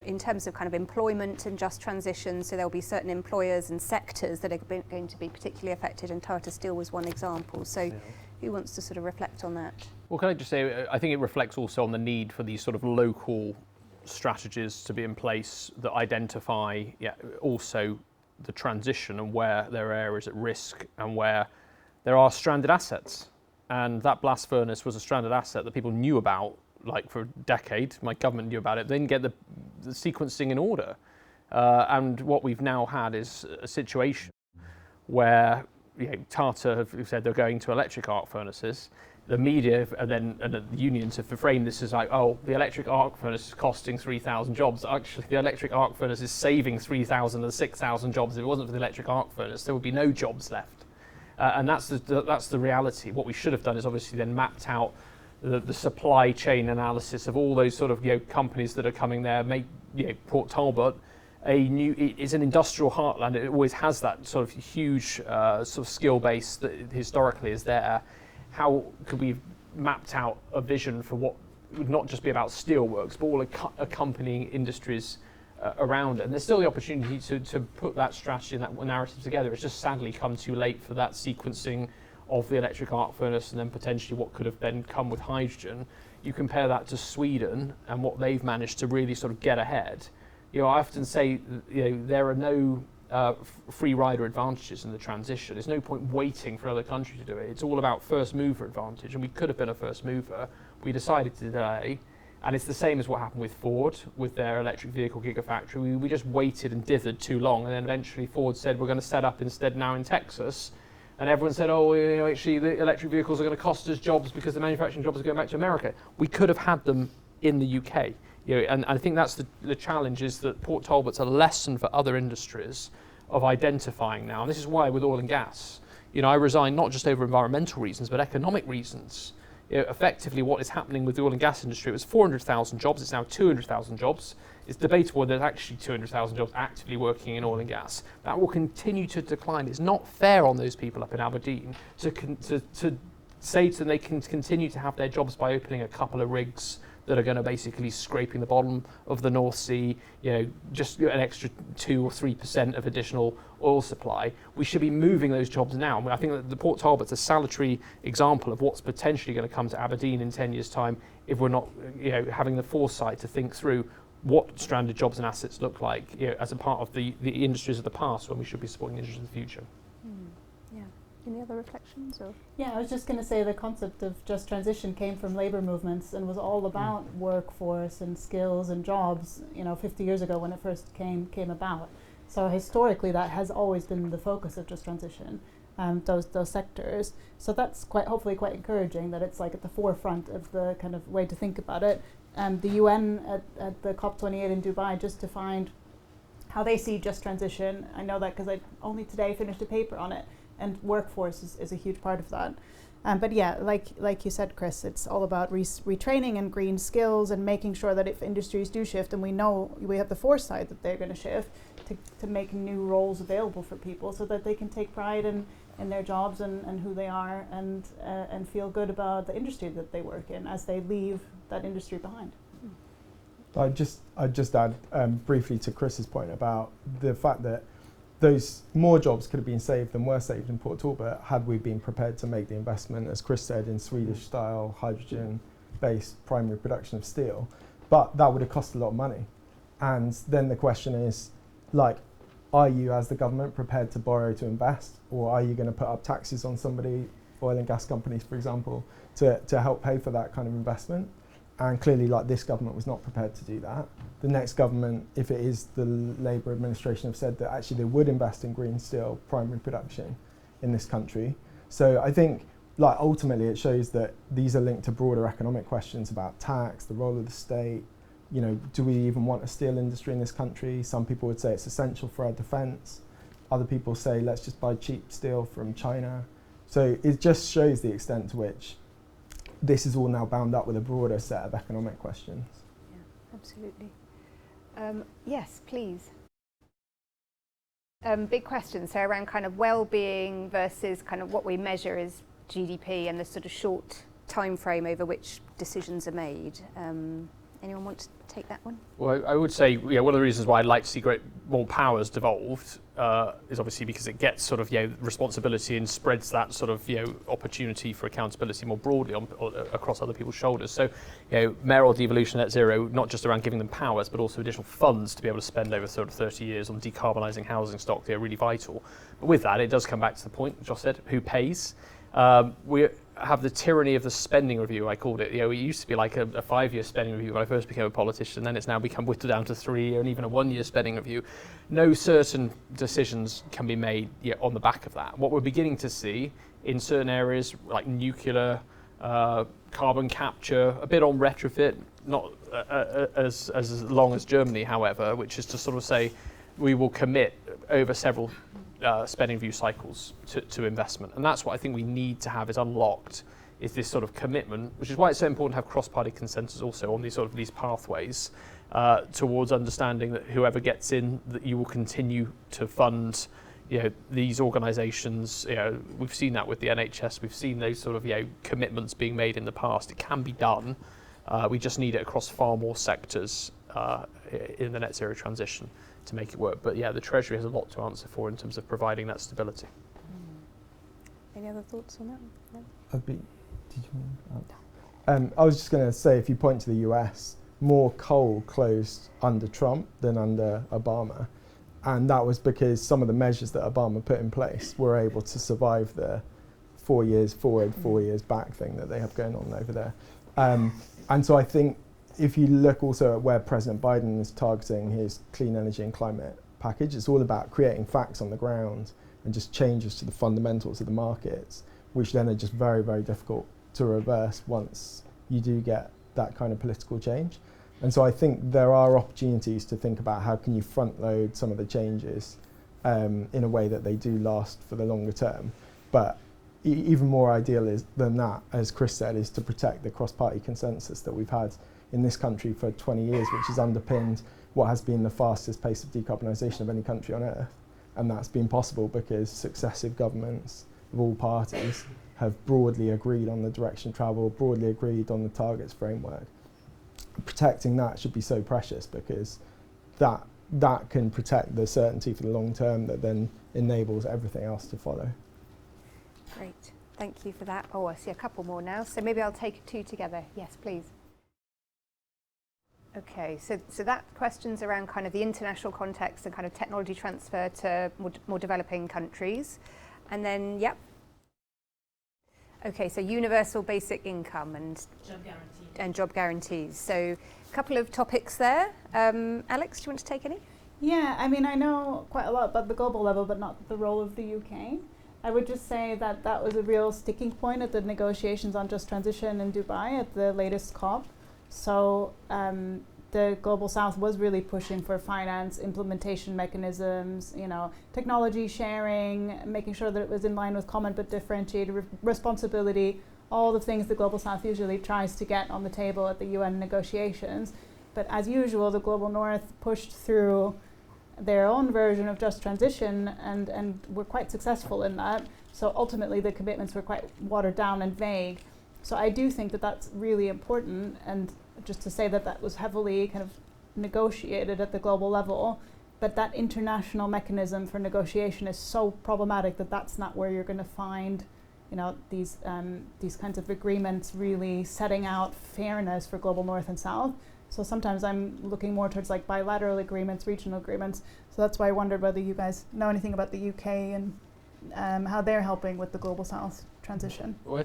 In terms of kind of employment and just transition, so there'll be certain employers and sectors that are going to be particularly affected, and Tata Steel was one example. So who wants to sort of reflect on that? Well, can I just say, I think it reflects also on the need for these sort of local strategies to be in place that identify also the transition and where there are areas at risk and where there are stranded assets. And that blast furnace was a stranded asset that people knew about like for a decade. My government knew about it. They didn't get the sequencing in order. And what we've now had is a situation where Tata have said they're going to electric arc furnaces. The media and the unions have framed this as like, oh, the electric arc furnace is costing 3,000 jobs. Actually, the electric arc furnace is saving 3,000 of the 6,000 jobs. If it wasn't for the electric arc furnace, there would be no jobs left. And that's the reality. What we should have done is obviously then mapped out the supply chain analysis of all those sort of companies that are coming there. Make Port Talbot it's an industrial heartland. It always has that sort of huge sort of skill base that historically is there. How could we have mapped out a vision for what would not just be about steelworks, but all accompanying industries around it? And there's still the opportunity to put that strategy and that narrative together. It's just sadly come too late for that sequencing of the electric arc furnace and then potentially what could have then come with hydrogen. You compare that to Sweden and what they've managed to really sort of get ahead. I often say there are no free rider advantages in the transition. There's no point waiting for other countries to do it. It's all about first mover advantage, and we could have been a first mover. We decided to delay, and it's the same as what happened with Ford with their electric vehicle gigafactory. We just waited and dithered too long, and then eventually Ford said we're going to set up instead now in Texas, and everyone said, oh, actually the electric vehicles are going to cost us jobs because the manufacturing jobs are going back to America. We could have had them in the UK. And I think that's the challenge, is that Port Talbot's a lesson for other industries of identifying now. And this is why with oil and gas, I resigned not just over environmental reasons, but economic reasons. Effectively what is happening with the oil and gas industry, it was 400,000 jobs, it's now 200,000 jobs. It's debatable whether there's actually 200,000 jobs actively working in oil and gas. That will continue to decline. It's not fair on those people up in Aberdeen to say to them they can continue to have their jobs by opening a couple of rigs that are going to basically scraping the bottom of the North Sea, just an extra 2 or 3% of additional oil supply. We should be moving those jobs now. I think that the Port Talbot's a salutary example of what's potentially going to come to Aberdeen in 10 years' time if we're not, having the foresight to think through what stranded jobs and assets look like, as a part of the industries of the past when we should be supporting the industries of the future. Yeah. Any other reflections? Or? Yeah, I was just going to say the concept of just transition came from labour movements and was all about workforce and skills and jobs, 50 years ago when it first came about. So historically that has always been the focus of just transition, those sectors. So that's hopefully quite encouraging that it's like at the forefront of the kind of way to think about it. The UN at the COP28 in Dubai just defined how they see just transition. I know that because I only today finished a paper on it. And workforce is a huge part of that. But yeah, like you said, Chris, it's all about retraining and green skills and making sure that if industries do shift, and we know we have the foresight that they're going to shift, to make new roles available for people so that they can take pride in in their jobs and who they are, and feel good about the industry that they work in as they leave that industry behind. I'd just add briefly to Chris's point about the fact that those more jobs could have been saved than were saved in Port Talbot had we been prepared to make the investment, as Chris said, in Swedish-style hydrogen-based primary production of steel. But that would have cost a lot of money. And then the question is, like, are you as the government prepared to borrow to invest, or are you going to put up taxes on somebody, oil and gas companies, for example, to help pay for that kind of investment? And clearly, like, this government was not prepared to do that. The next government, if it is the Labour administration, have said that actually they would invest in green steel primary production in this country. So I think, like, ultimately it shows that these are linked to broader economic questions about tax, the role of the state. You know, do we even want a steel industry in this country? Some people would say it's essential for our defence. Other people say let's just buy cheap steel from China. So it just shows the extent to which this is all now bound up with a broader set of economic questions. Yeah, absolutely. Yes, please. Big questions, so around kind of well-being versus kind of what we measure as GDP and the sort of short time frame over which decisions are made. Anyone want to take that one? Well, I would say, one of the reasons why I'd like to see more powers devolved is obviously because it gets sort of responsibility and spreads that sort of opportunity for accountability more broadly across other people's shoulders. So, mayoral devolution net zero, not just around giving them powers, but also additional funds to be able to spend over sort of 30 years on decarbonising housing stock. They're really vital. But with that, it does come back to the point Josh said: who pays? We have the tyranny of the spending review, I called it. It used to be like a 5-year spending review when I first became a politician, then it's now become whittled down to 3-year and even a 1-year spending review. No certain decisions can be made on the back of that. What we're beginning to see in certain areas like nuclear, carbon capture, a bit on retrofit, not as long as Germany, however, which is to sort of say we will commit over several spending review cycles to investment. And that's what I think we need to have is unlocked, is this sort of commitment, which is why it's so important to have cross-party consensus also on these pathways towards understanding that whoever gets in, that you will continue to fund these organisations. We've seen that with the NHS, we've seen those sort of commitments being made in the past. It can be done. We just need it across far more sectors in the net zero transition to make it work. But the Treasury has a lot to answer for in terms of providing that stability. Any other thoughts on that? No? I was just going to say, if you point to the US, more coal closed under Trump than under Obama. And that was because some of the measures that Obama put in place were able to survive the 4 years forward, 4 years back thing that they have going on over there. And so I think if you look also at where President Biden is targeting his clean energy and climate package, it's all about creating facts on the ground and just changes to the fundamentals of the markets, which then are just very, very difficult to reverse once you do get that kind of political change. And so I think there are opportunities to think about how can you front load some of the changes in a way that they do last for the longer term. But even more ideal than that, as Chris said, is to protect the cross-party consensus that we've had in this country for 20 years, which has underpinned what has been the fastest pace of decarbonisation of any country on earth. And that's been possible because successive governments of all parties have broadly agreed on the direction of travel, broadly agreed on the targets framework. Protecting that should be so precious because that can protect the certainty for the long term that then enables everything else to follow. Great, thank you for that. Oh, I see a couple more now, so maybe I'll take 2 together. Yes, please. Okay, so that question's around kind of the international context and kind of technology transfer to more developing countries. And then, okay, so universal basic income and job guarantees. So a couple of topics there. Alex, do you want to take any? Yeah, I mean, I know quite a lot about the global level, but not the role of the UK. I would just say that that was a real sticking point at the negotiations on just transition in Dubai at the latest COP. So the Global South was really pushing for finance, implementation mechanisms, technology sharing, making sure that it was in line with common but differentiated responsibility, all the things the Global South usually tries to get on the table at the UN negotiations. But as usual, the Global North pushed through their own version of just transition and were quite successful in that. So ultimately the commitments were quite watered down and vague. So I do think that that's really important, and just to say that that was heavily kind of negotiated at the global level, but that international mechanism for negotiation is so problematic that that's not where you're going to find, these kinds of agreements really setting out fairness for global north and south. So sometimes I'm looking more towards like bilateral agreements, regional agreements. So that's why I wondered whether you guys know anything about the UK and how they're helping with the global south transition. Well,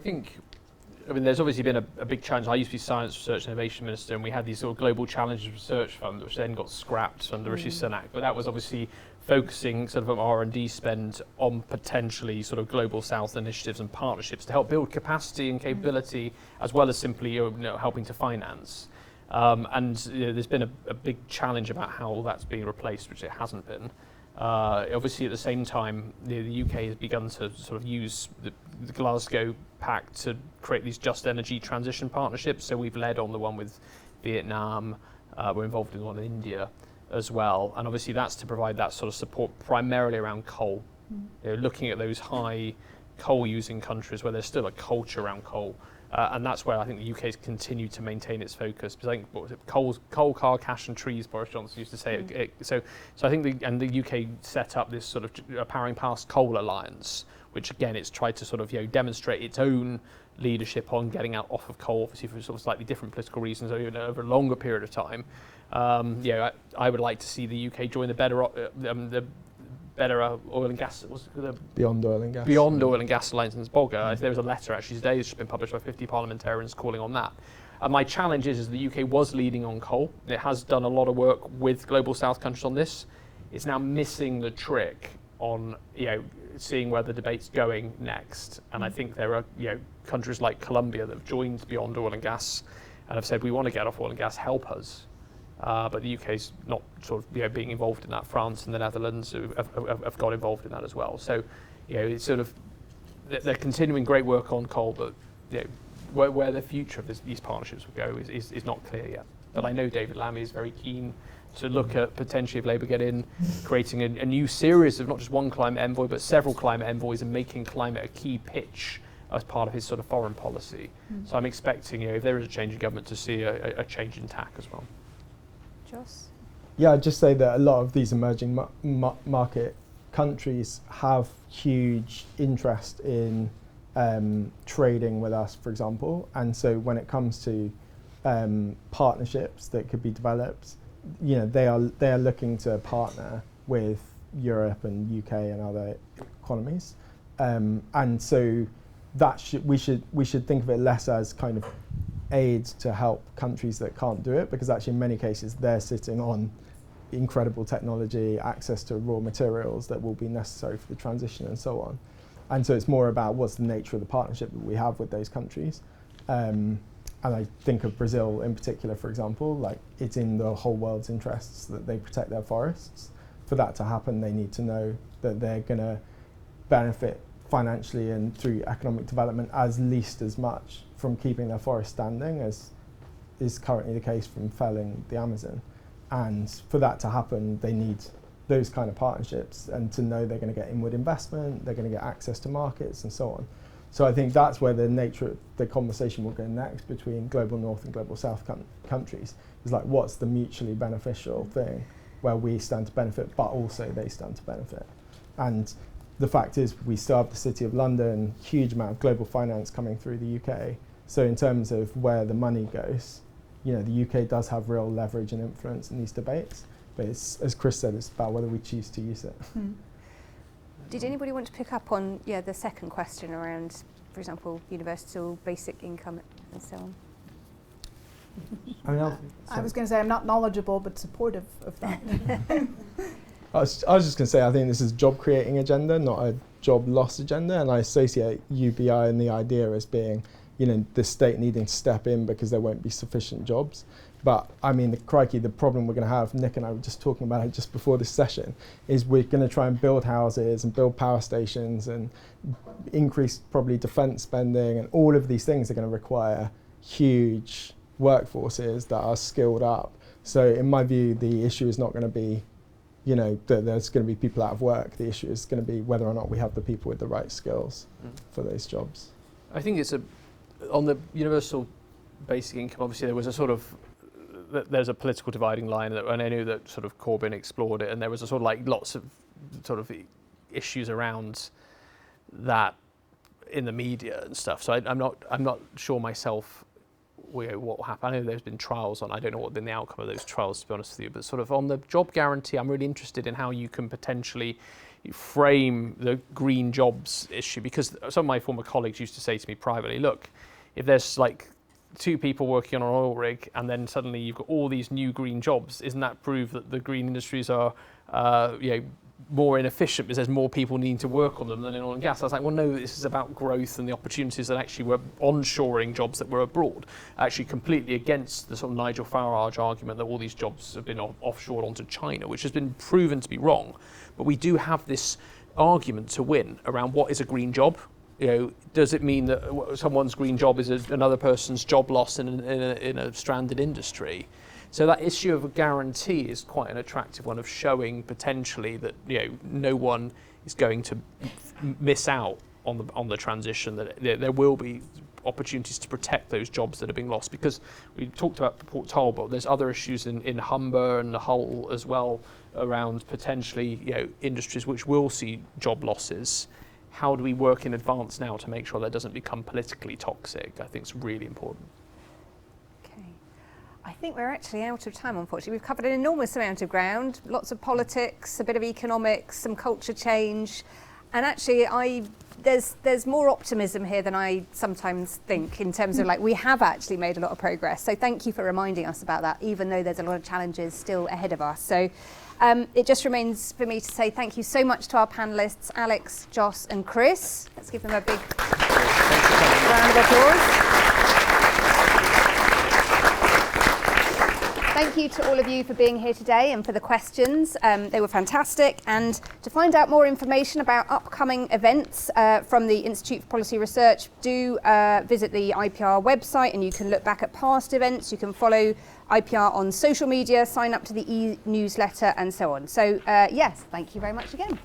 there's obviously been a big challenge. I used to be Science, Research and Innovation Minister, and we had these sort of Global Challenges Research Fund, which then got scrapped under Rishi Sunak. But that was obviously focusing sort of R&D spend on potentially sort of global south initiatives and partnerships to help build capacity and capability, as well as simply helping to finance. There's been a big challenge about how all that's being replaced, which it hasn't been. Obviously, at the same time, the UK has begun to sort of use the Glasgow Pact to create these just energy transition partnerships. So we've led on the one with Vietnam. We're involved in the one in India as well. And obviously, that's to provide that sort of support primarily around coal. Looking at those high coal-using countries where there's still a culture around coal. And that's where I think the UK has continued to maintain its focus. Because I think, what was it, coal, car, cash and trees, Boris Johnson used to say. So I think the UK set up this sort of Powering Past Coal Alliance, which again, it's tried to sort of demonstrate its own leadership on getting out off of coal, obviously for sort of slightly different political reasons over a longer period of time. I would like to see the UK join the better oil and gas. Beyond Oil and Gas. Beyond Oil and Gas Alliance and SBOGA. There was a letter actually today that's been published by 50 parliamentarians calling on that. And my challenge is the UK was leading on coal. It has done a lot of work with Global South countries on this. It's now missing the trick on seeing where the debate's going next. And I think there are countries like Colombia that have joined Beyond Oil and Gas and have said we want to get off oil and gas, help us. But the UK's not sort of being involved in that. France and the Netherlands have got involved in that as well. So it's sort of they're continuing great work on coal, but where the future of these partnerships will go is not clear yet. But I know David Lammy is very keen to look at potentially, if Labour get in, creating a new series of not just one climate envoy, but several climate envoys, and making climate a key pitch as part of his sort of foreign policy. So I'm expecting, if there is a change in government, to see a change in tack as well. Joss? Yeah, I'd just say that a lot of these emerging market countries have huge interest in trading with us, for example. And so when it comes to partnerships that could be developed, they are looking to partner with Europe and UK and other economies. And so that we should think of it less as kind of aid to help countries that can't do it, because actually in many cases they're sitting on incredible technology, access to raw materials that will be necessary for the transition and so on. And so it's more about what's the nature of the partnership that we have with those countries. And I think of Brazil in particular, for example, like it's in the whole world's interests that they protect their forests. For that to happen, they need to know that they're going to benefit financially and through economic development as least as much from keeping their forest standing as is currently the case from felling the Amazon. And for that to happen, they need those kind of partnerships, and to know they're going to get inward investment, they're going to get access to markets and so on. So I think that's where the nature of the conversation will go next between global north and global south countries, is like what's the mutually beneficial thing where we stand to benefit but also they stand to benefit. And the fact is we still have the City of London, huge amount of global finance coming through the UK. So in terms of where the money goes, the UK does have real leverage and influence in these debates, but it's, as Chris said, it's about whether we choose to use it. Did anybody want to pick up on the second question around, for example, universal basic income and so on? I was going to say I'm not knowledgeable but supportive of that. I was just going to say I think this is a job creating agenda, not a job loss agenda, and I associate UBI and the idea as being the state needing to step in because there won't be sufficient jobs. But I mean, the problem we're going to have, Nick and I were just talking about it just before this session, is we're going to try and build houses and build power stations and increase probably defence spending, and all of these things are going to require huge workforces that are skilled up. So in my view, the issue is not going to be that there's going to be people out of work. The issue is going to be whether or not we have the people with the right skills for those jobs. I think it's on the universal basic income, obviously there was a sort of, there's a political dividing line, and I knew that sort of Corbyn explored it, and there was a sort of like lots of sort of issues around that in the media and stuff. So I'm not sure myself what will happen. I know there's been trials on. I don't know what been the outcome of those trials, to be honest with you. But sort of on the job guarantee, I'm really interested in how you can potentially frame the green jobs issue, because some of my former colleagues used to say to me privately, look, if there's like 2 people working on an oil rig and then suddenly you've got all these new green jobs, isn't that proof that the green industries are more inefficient because there's more people needing to work on them than in oil and gas? I was like, well, no, this is about growth and the opportunities that actually were onshoring jobs that were abroad, actually completely against the sort of Nigel Farage argument that all these jobs have been offshored onto China, which has been proven to be wrong. But we do have this argument to win around what is a green job. Does it mean that someone's green job is another person's job loss in a stranded industry? So that issue of a guarantee is quite an attractive one, of showing potentially that no one is going to miss out on the transition, that there will be opportunities to protect those jobs that are being lost. Because we talked about Port Talbot, there's other issues in Humber and Hull as well around potentially industries which will see job losses. How do we work in advance now to make sure that doesn't become politically toxic? I think it's really important. I think we're actually out of time, unfortunately. We've covered an enormous amount of ground, lots of politics, a bit of economics, some culture change. And actually, there's more optimism here than I sometimes think, in terms of we have actually made a lot of progress. So thank you for reminding us about that, even though there's a lot of challenges still ahead of us. So it just remains for me to say thank you so much to our panellists, Alex, Joss and Chris. Let's give them a big round of applause. Thank you to all of you for being here today and for the questions. They were fantastic. And to find out more information about upcoming events from the Institute for Policy Research, do visit the IPR website, and you can look back at past events. You can follow IPR on social media, sign up to the e-newsletter and so on. So yes, thank you very much again.